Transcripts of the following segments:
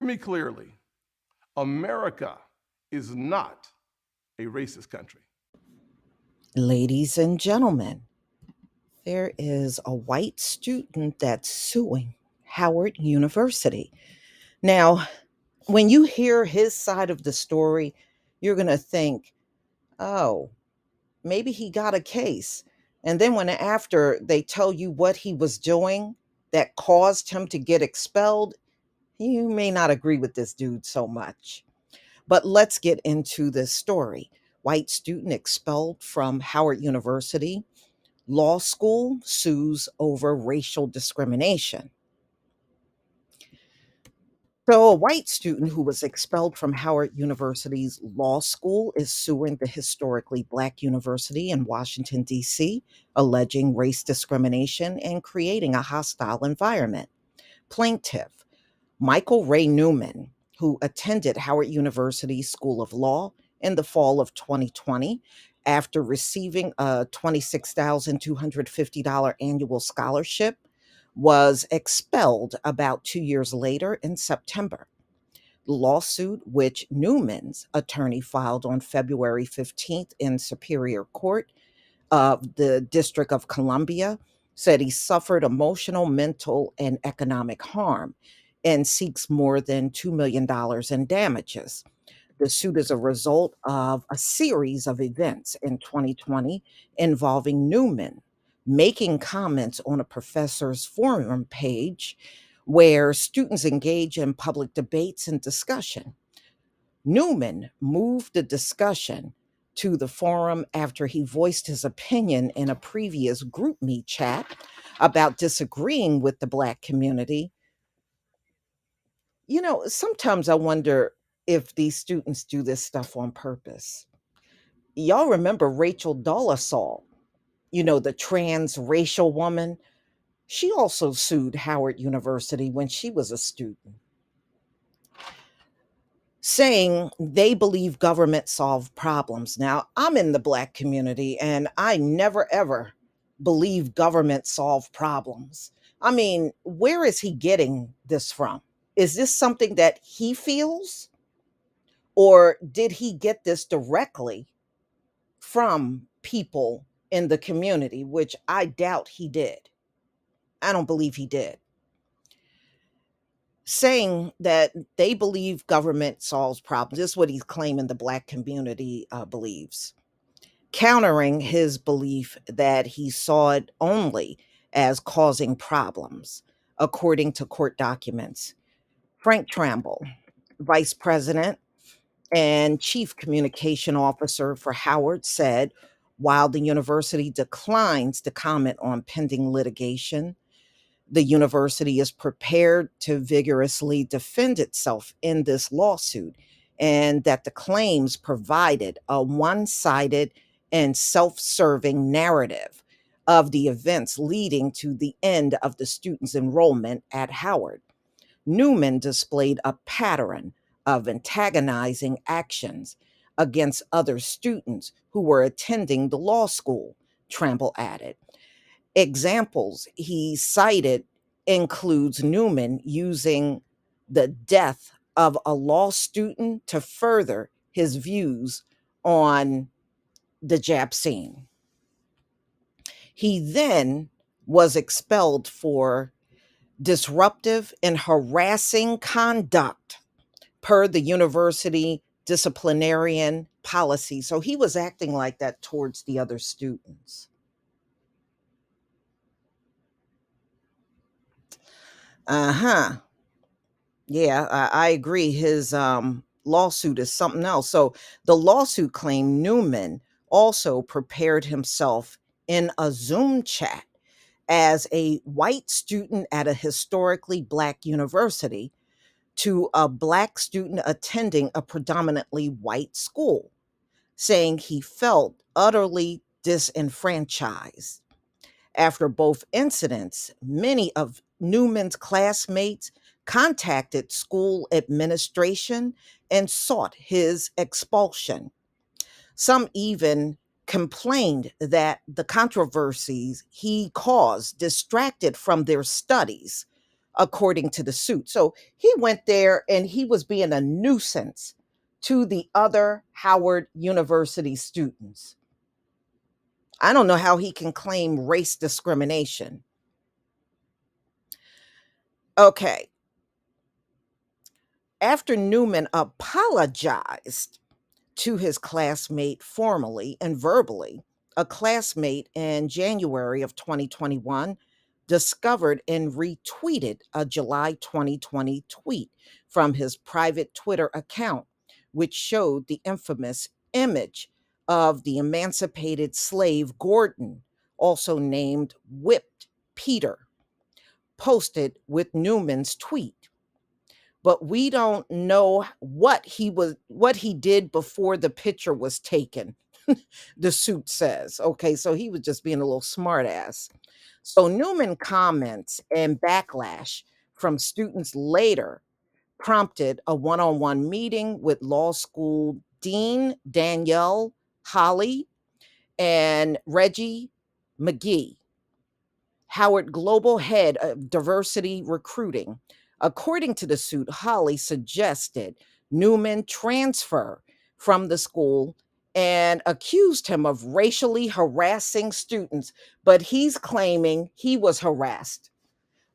me clearly, America is not a racist country. Ladies and gentlemen, there is a white student that's suing Howard University. Now, when you hear his side of the story, you're going to think, oh, maybe he got a case. And then when after they tell you what he was doing that caused him to get expelled, you may not agree with this dude so much. But let's get into this story. White student expelled from Howard University. Law school sues over racial discrimination. So, a white student who was expelled from Howard University's law school is suing the historically black university in Washington, D.C., alleging race discrimination and creating a hostile environment. Plaintiff Michael Ray Newman, who attended Howard University School of Law in the fall of 2020 after receiving a $26,250 annual scholarship, was expelled about 2 years later in September. The lawsuit, which Newman's attorney filed on February 15th in Superior Court of the District of Columbia, said he suffered emotional, mental, and economic harm and seeks more than $2 million dollars in damages. The suit is a result of a series of events in 2020 involving Newman making comments on a professor's forum page where students engage in public debates and discussion. Newman moved the discussion to the forum after he voiced his opinion in a previous group me chat about disagreeing with the Black community. Sometimes I wonder if these students do this stuff on purpose. Y'all remember Rachel Dolezal, the transracial woman? She also sued Howard University when she was a student, saying they believe government solve problems. Now, I'm in the Black community and I never ever believe government solve problems. I mean, where is he getting this from? Is this something that he feels? Or did he get this directly from people in the community, which I doubt he did? I don't believe he did. Saying that they believe government solves problems. This is what he's claiming the Black community believes, countering his belief that he saw it only as causing problems, according to court documents. Frank Tramble, vice president and chief communication officer for Howard, said while the university declines to comment on pending litigation, the university is prepared to vigorously defend itself in this lawsuit, and that the claims provided a one sided and self serving narrative of the events leading to the end of the students' enrollment at Howard. Newman displayed a pattern of antagonizing actions against other students who were attending the law school, Trample added. Examples he cited includes Newman using the death of a law student to further his views on the Jap scene. He then was expelled for disruptive and harassing conduct per the university disciplinarian policy. So he was acting like that towards the other students. Uh-huh. Yeah, I agree. His lawsuit is something else. So the lawsuit claimed Newman also prepared himself in a Zoom chat as a white student at a historically Black university to a Black student attending a predominantly white school, saying he felt utterly disenfranchised. After both incidents, many of Newman's classmates contacted school administration and sought his expulsion. Some even complained that the controversies he caused distracted from their studies, according to the suit. So he went there and he was being a nuisance to the other Howard University students. I don't know how he can claim race discrimination. Okay. After Newman apologized to his classmate formally and verbally, a classmate in January of 2021 discovered and retweeted a July 2020 tweet from his private Twitter account, which showed the infamous image of the emancipated slave Gordon, also named Whipped Peter, posted with Newman's tweet. But we don't know what he did before the picture was taken. The suit says. Okay, so he was just being a little smartass. So Newman comments and backlash from students later prompted a one-on-one meeting with law school dean Danielle Holly and Reggie McGee, Howard Global Head of Diversity Recruiting. According to the suit, Holly suggested Newman transfer from the school and accused him of racially harassing students, but he's claiming he was harassed.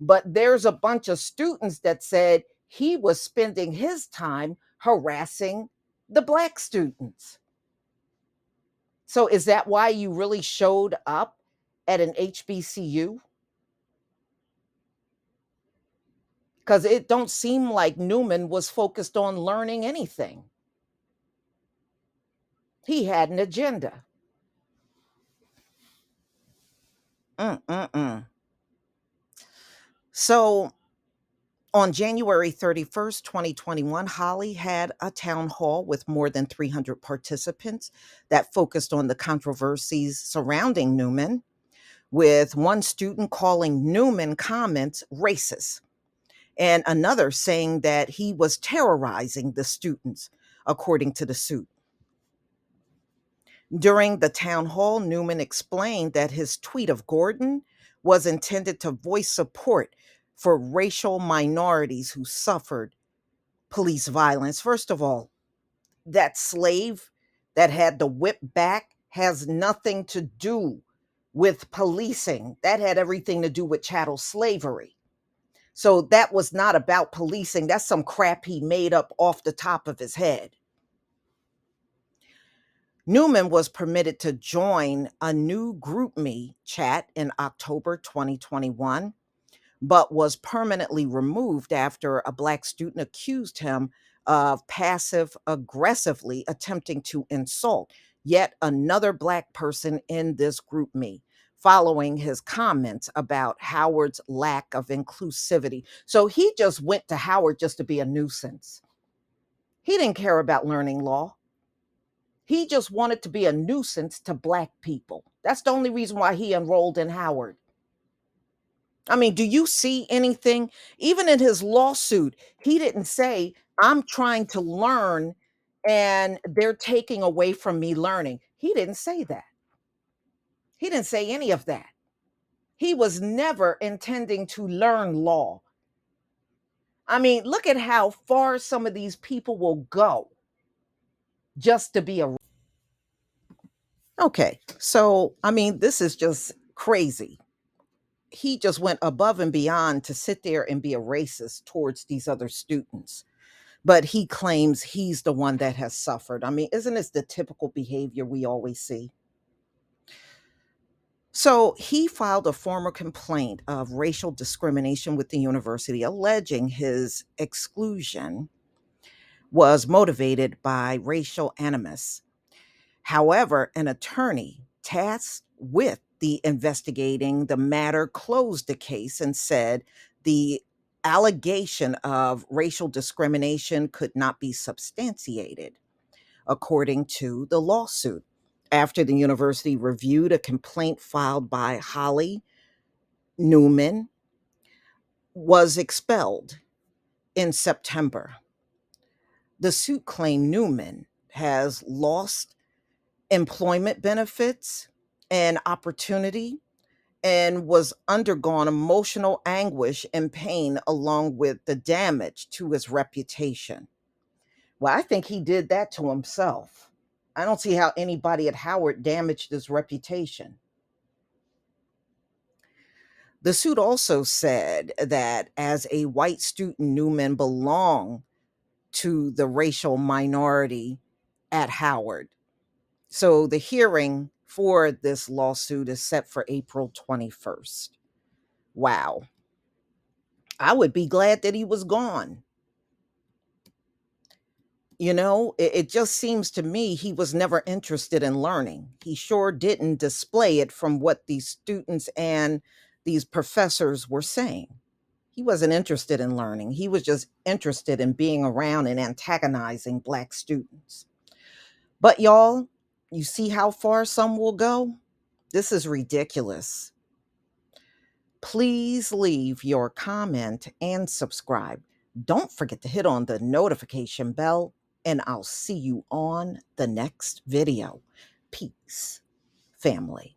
But there's a bunch of students that said he was spending his time harassing the Black students. So is that why you really showed up at an HBCU? Because it don't seem like Newman was focused on learning anything. He had an agenda. Mm-mm-mm. So on January 31st, 2021, Holly had a town hall with more than 300 participants that focused on the controversies surrounding Newman, with one student calling Newman comments racist and another saying that he was terrorizing the students, according to the suit. During the town hall, Newman explained that his tweet of Gordon was intended to voice support for racial minorities who suffered police violence. First of all, that slave that had the whip back has nothing to do with policing. That had everything to do with chattel slavery. So that was not about policing. That's some crap he made up off the top of his head. Newman was permitted to join a new GroupMe chat in October 2021, but was permanently removed after a Black student accused him of passive aggressively attempting to insult yet another Black person in this GroupMe, following his comments about Howard's lack of inclusivity. So he just went to Howard just to be a nuisance. He didn't care about learning law. He just wanted to be a nuisance to Black people. That's the only reason why he enrolled in Howard. I mean, do you see anything? Even in his lawsuit, he didn't say, I'm trying to learn and they're taking away from me learning. He didn't say that. He didn't say any of that. He was never intending to learn law. I mean, look at how far some of these people will go just to be a. Okay, so I mean, this is just crazy. He just went above and beyond to sit there and be a racist towards these other students. But he claims he's the one that has suffered. I mean, isn't this the typical behavior we always see? So he filed a formal complaint of racial discrimination with the university, alleging his exclusion was motivated by racial animus. However, an attorney tasked with the investigating the matter closed the case and said the allegation of racial discrimination could not be substantiated, according to the lawsuit. After the university reviewed a complaint filed by Holly, Newman was expelled in September. The suit claimed Newman has lost employment benefits and opportunity and was undergone emotional anguish and pain along with the damage to his reputation. Well, I think he did that to himself. I don't see how anybody at Howard damaged his reputation. The suit also said that as a white student, Newman belonged to the racial minority at Howard. So the hearing for this lawsuit is set for April 21st. Wow. I would be glad that he was gone. It just seems to me he was never interested in learning. He sure didn't display it from what these students and these professors were saying. He wasn't interested in learning. He was just interested in being around and antagonizing Black students. But y'all, you see how far some will go? This is ridiculous. Please leave your comment and subscribe. Don't forget to hit on the notification bell, and I'll see you on the next video. Peace, family.